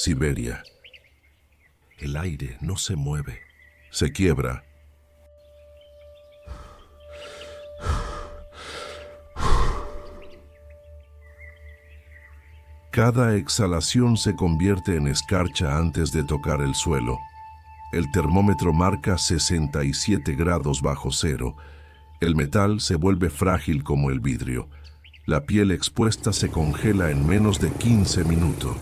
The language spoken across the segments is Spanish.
Siberia. El aire no se mueve, se quiebra. Cada exhalación se convierte en escarcha antes de tocar el suelo. El termómetro marca 67 grados bajo cero. El metal se vuelve frágil como el vidrio. La piel expuesta se congela en menos de 15 minutos.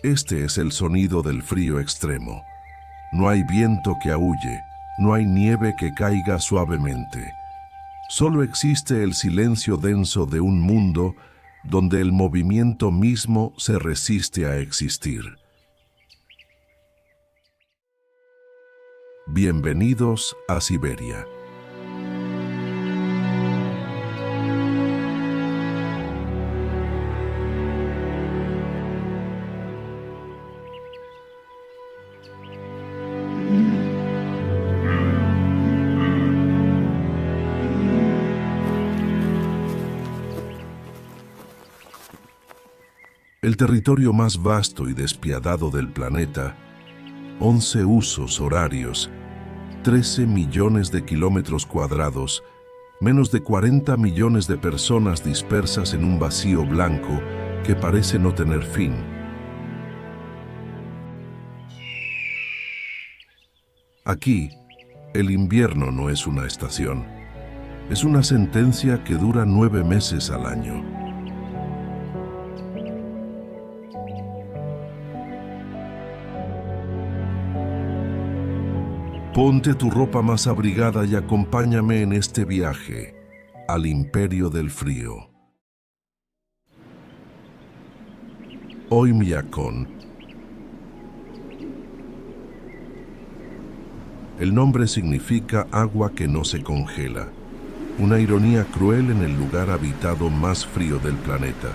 Este es el sonido del frío extremo. No hay viento que aúlle, no hay nieve que caiga suavemente. Solo existe el silencio denso de un mundo donde el movimiento mismo se resiste a existir. Bienvenidos a Siberia. El territorio más vasto y despiadado del planeta, 11 usos horarios, 13 millones de kilómetros cuadrados, menos de 40 millones de personas dispersas en un vacío blanco que parece no tener fin. Aquí, el invierno no es una estación, es una sentencia que dura 9 meses al año. Ponte tu ropa más abrigada y acompáñame en este viaje al imperio del frío. Oymyakon. El nombre significa agua que no se congela, una ironía cruel en el lugar habitado más frío del planeta.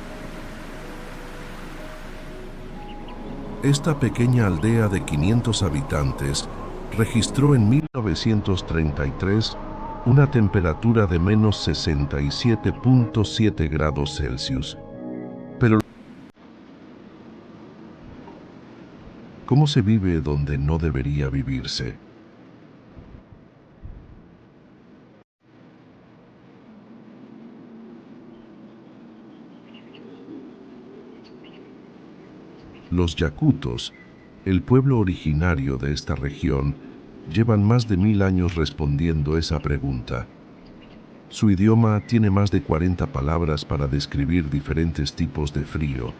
Esta pequeña aldea de 500 habitantes registró en 1933 una temperatura de menos 67.7 grados Celsius. Pero, ¿cómo se vive donde no debería vivirse? Los yakutos, el pueblo originario de esta región, llevan más de 1000 años respondiendo esa pregunta. Su idioma tiene más de 40 palabras para describir diferentes tipos de frío.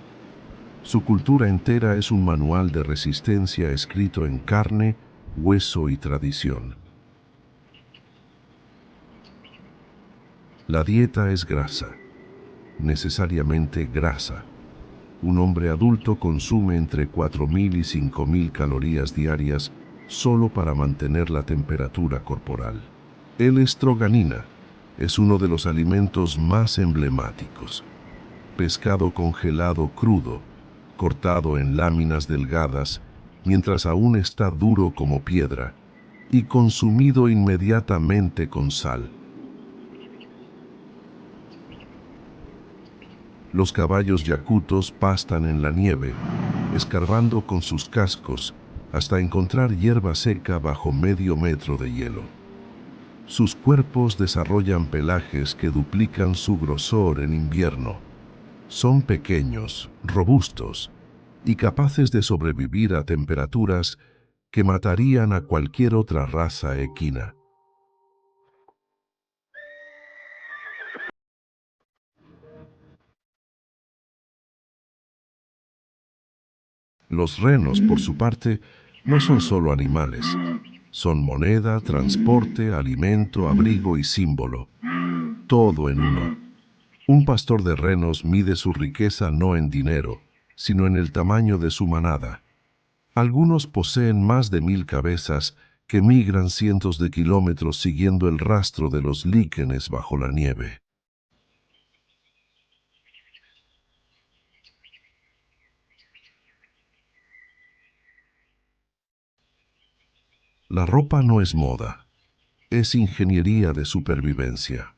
Su cultura entera es un manual de resistencia escrito en carne, hueso y tradición. La dieta es grasa, necesariamente grasa. Un hombre adulto consume entre 4000 y 5000 calorías diarias solo para mantener la temperatura corporal. El estroganina es uno de los alimentos más emblemáticos. Pescado congelado crudo, cortado en láminas delgadas, mientras aún está duro como piedra, y consumido inmediatamente con sal. Los caballos yakutos pastan en la nieve, escarbando con sus cascos hasta encontrar hierba seca bajo medio metro de hielo. Sus cuerpos desarrollan pelajes que duplican su grosor en invierno. Son pequeños, robustos y capaces de sobrevivir a temperaturas que matarían a cualquier otra raza equina. Los renos, por su parte, no son solo animales. Son moneda, transporte, alimento, abrigo y símbolo. Todo en uno. Un pastor de renos mide su riqueza no en dinero, sino en el tamaño de su manada. Algunos poseen más de 1000 cabezas que migran cientos de kilómetros siguiendo el rastro de los líquenes bajo la nieve. La ropa no es moda, es ingeniería de supervivencia.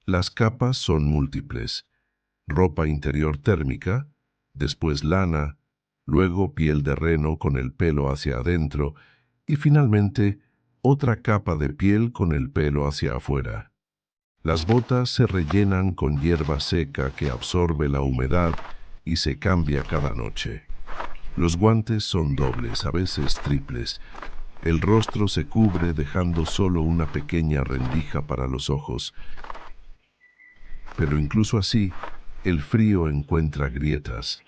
Las capas son múltiples: ropa interior térmica, después lana, luego piel de reno con el pelo hacia adentro y finalmente otra capa de piel con el pelo hacia afuera. Las botas se rellenan con hierba seca que absorbe la humedad y se cambia cada noche. Los guantes son dobles, a veces triples. El rostro se cubre dejando solo una pequeña rendija para los ojos. Pero incluso así, el frío encuentra grietas.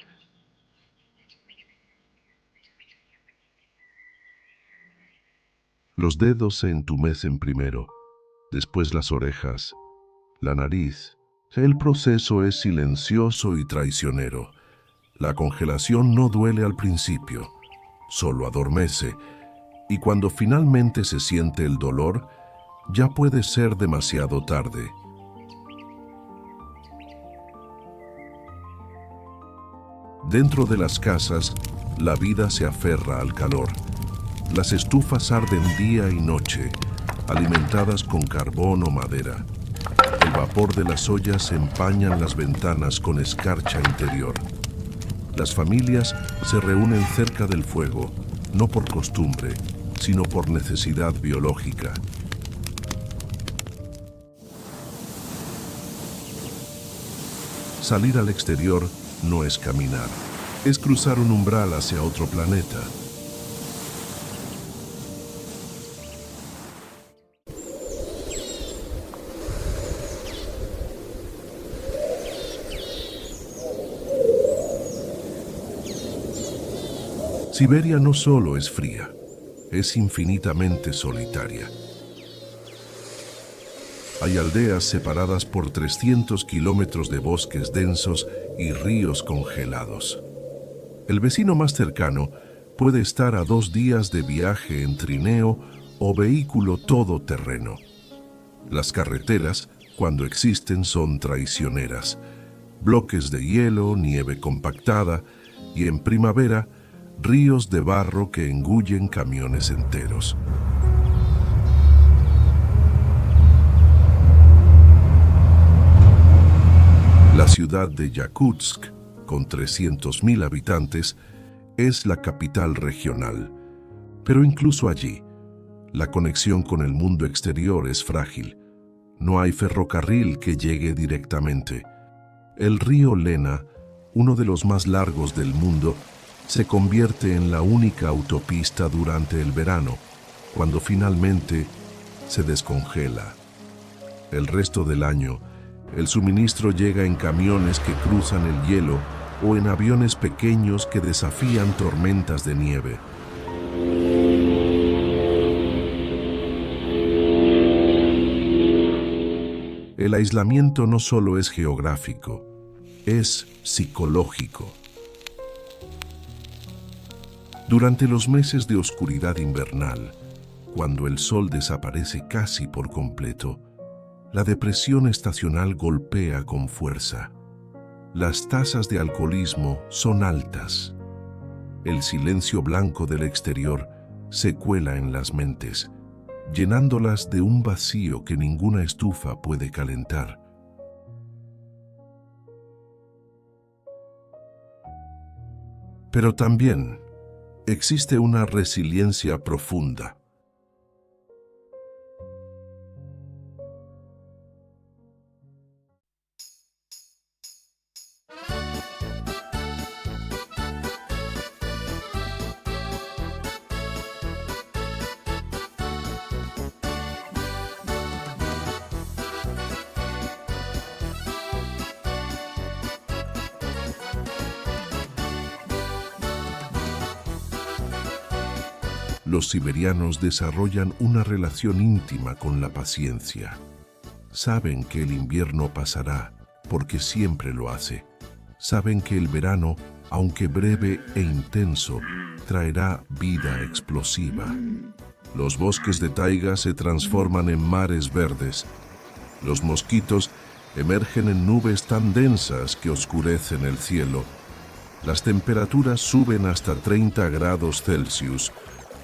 Los dedos se entumecen primero, después las orejas, la nariz. El proceso es silencioso y traicionero. La congelación no duele al principio, solo adormece, y cuando finalmente se siente el dolor, ya puede ser demasiado tarde. Dentro de las casas, la vida se aferra al calor. Las estufas arden día y noche, alimentadas con carbón o madera. El vapor de las ollas empañan las ventanas con escarcha interior. Las familias se reúnen cerca del fuego, no por costumbre, sino por necesidad biológica. Salir al exterior no es caminar, es cruzar un umbral hacia otro planeta. Siberia no solo es fría, es infinitamente solitaria. Hay aldeas separadas por 300 kilómetros de bosques densos y ríos congelados. El vecino más cercano puede estar a 2 días de viaje en trineo o vehículo todoterreno. Las carreteras, cuando existen, son traicioneras. Bloques de hielo, nieve compactada y, en primavera, ríos de barro que engullen camiones enteros. La ciudad de Yakutsk, con 300.000 habitantes, es la capital regional. Pero incluso allí, la conexión con el mundo exterior es frágil. No hay ferrocarril que llegue directamente. El río Lena, uno de los más largos del mundo, se convierte en la única autopista durante el verano, cuando finalmente se descongela. El resto del año, el suministro llega en camiones que cruzan el hielo o en aviones pequeños que desafían tormentas de nieve. El aislamiento no solo es geográfico, es psicológico. Durante los meses de oscuridad invernal, cuando el sol desaparece casi por completo, la depresión estacional golpea con fuerza. Las tasas de alcoholismo son altas. El silencio blanco del exterior se cuela en las mentes, llenándolas de un vacío que ninguna estufa puede calentar. Pero también existe una resiliencia profunda. Los siberianos desarrollan una relación íntima con la paciencia. Saben que el invierno pasará, porque siempre lo hace. Saben que el verano, aunque breve e intenso, traerá vida explosiva. Los bosques de taiga se transforman en mares verdes. Los mosquitos emergen en nubes tan densas que oscurecen el cielo. Las temperaturas suben hasta 30 grados Celsius,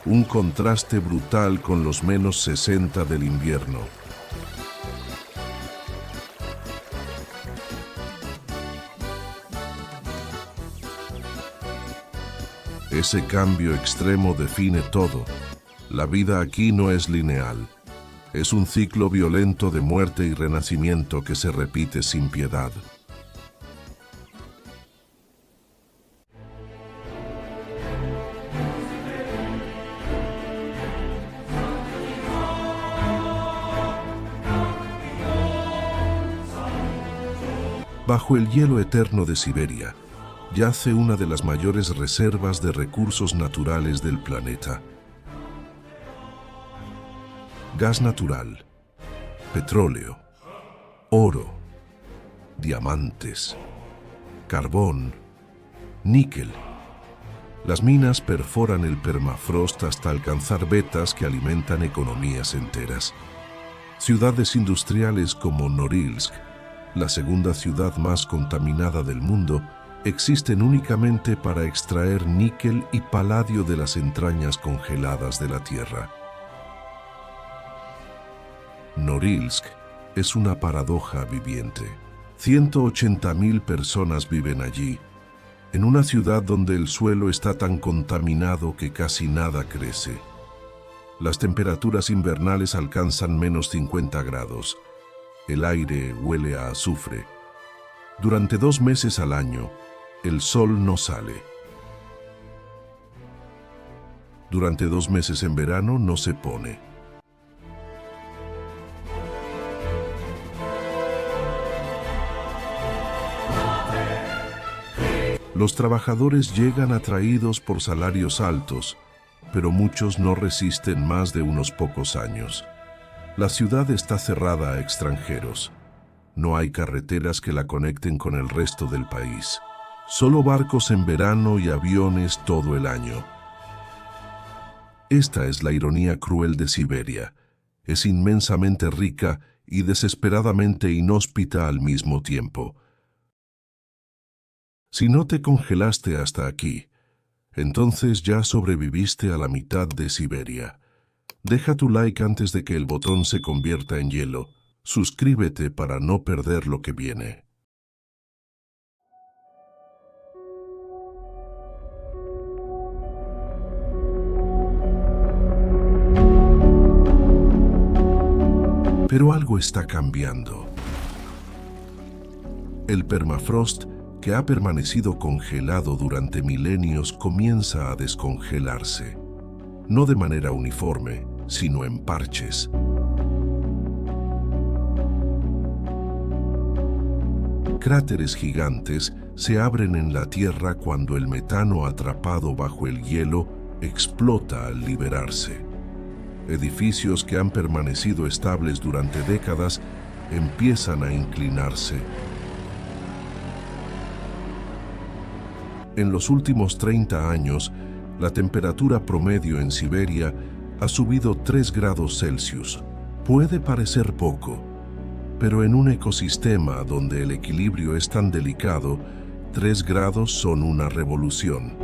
un contraste brutal con los -60 del invierno. Ese cambio extremo define todo. La vida aquí no es lineal. Es un ciclo violento de muerte y renacimiento que se repite sin piedad. Bajo el hielo eterno de Siberia, yace una de las mayores reservas de recursos naturales del planeta. Gas natural, petróleo, oro, diamantes, carbón, níquel. Las minas perforan el permafrost hasta alcanzar vetas que alimentan economías enteras. Ciudades industriales como Norilsk, la segunda ciudad más contaminada del mundo, existen únicamente para extraer níquel y paladio de las entrañas congeladas de la Tierra. Norilsk es una paradoja viviente. 180.000 personas viven allí, en una ciudad donde el suelo está tan contaminado que casi nada crece. Las temperaturas invernales alcanzan -50 grados. El aire huele a azufre. Durante 2 meses al año, el sol no sale. Durante 2 meses en verano no se pone. Los trabajadores llegan atraídos por salarios altos, pero muchos no resisten más de unos pocos años. La ciudad está cerrada a extranjeros. No hay carreteras que la conecten con el resto del país. Solo barcos en verano y aviones todo el año. Esta es la ironía cruel de Siberia. Es inmensamente rica y desesperadamente inhóspita al mismo tiempo. Si no te congelaste hasta aquí, entonces ya sobreviviste a la mitad de Siberia. Deja tu like antes de que el botón se convierta en hielo. Suscríbete para no perder lo que viene. Pero algo está cambiando. El permafrost, que ha permanecido congelado durante milenios, comienza a descongelarse. No de manera uniforme, sino en parches. Cráteres gigantes se abren en la Tierra cuando el metano atrapado bajo el hielo explota al liberarse. Edificios que han permanecido estables durante décadas empiezan a inclinarse. En los últimos 30 años, la temperatura promedio en Siberia ha subido 3 grados Celsius. Puede parecer poco, pero en un ecosistema donde el equilibrio es tan delicado, 3 grados son una revolución.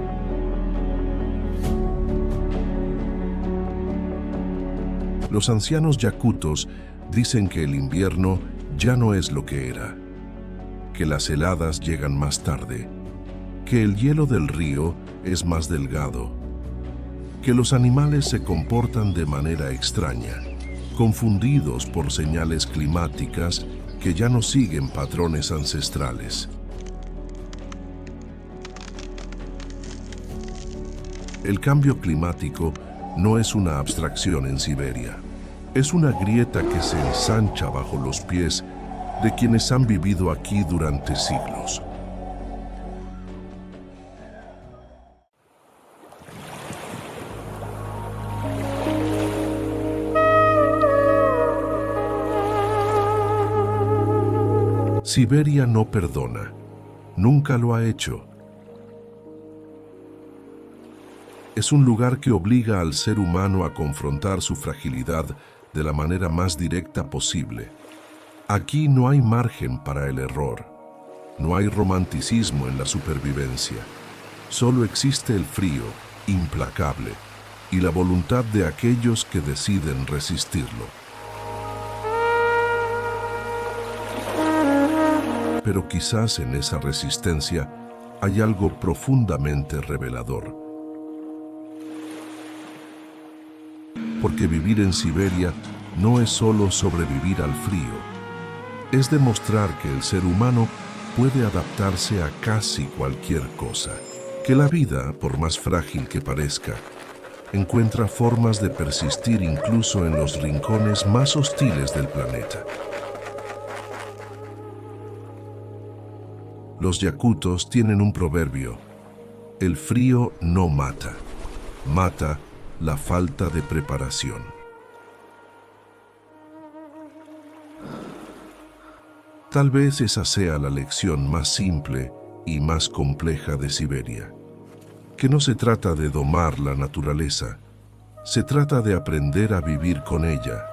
Los ancianos yakutos dicen que el invierno ya no es lo que era, que las heladas llegan más tarde, que el hielo del río es más delgado, que los animales se comportan de manera extraña, confundidos por señales climáticas que ya no siguen patrones ancestrales. El cambio climático no es una abstracción en Siberia. Es una grieta que se ensancha bajo los pies de quienes han vivido aquí durante siglos. Siberia no perdona. Nunca lo ha hecho. Es un lugar que obliga al ser humano a confrontar su fragilidad de la manera más directa posible. Aquí no hay margen para el error. No hay romanticismo en la supervivencia. Solo existe el frío, implacable. y la voluntad de aquellos que deciden resistirlo. Pero quizás en esa resistencia hay algo profundamente revelador. Porque vivir en Siberia no es solo sobrevivir al frío, es demostrar que el ser humano puede adaptarse a casi cualquier cosa, que la vida, por más frágil que parezca, encuentra formas de persistir incluso en los rincones más hostiles del planeta. Los yakutos tienen un proverbio: el frío no mata, mata la falta de preparación. Tal vez esa sea la lección más simple y más compleja de Siberia, que no se trata de domar la naturaleza, se trata de aprender a vivir con ella,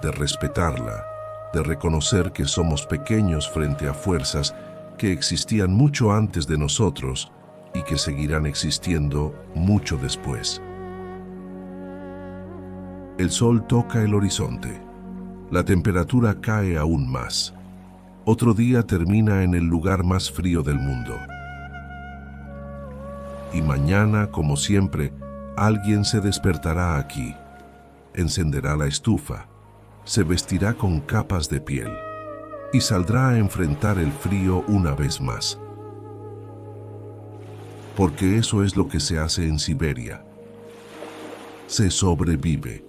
de respetarla, de reconocer que somos pequeños frente a fuerzas que existían mucho antes de nosotros y que seguirán existiendo mucho después. El sol toca el horizonte. La temperatura cae aún más. Otro día termina en el lugar más frío del mundo. Y mañana, como siempre, alguien se despertará aquí, encenderá la estufa, se vestirá con capas de piel y saldrá a enfrentar el frío una vez más. Porque eso es lo que se hace en Siberia. Se sobrevive.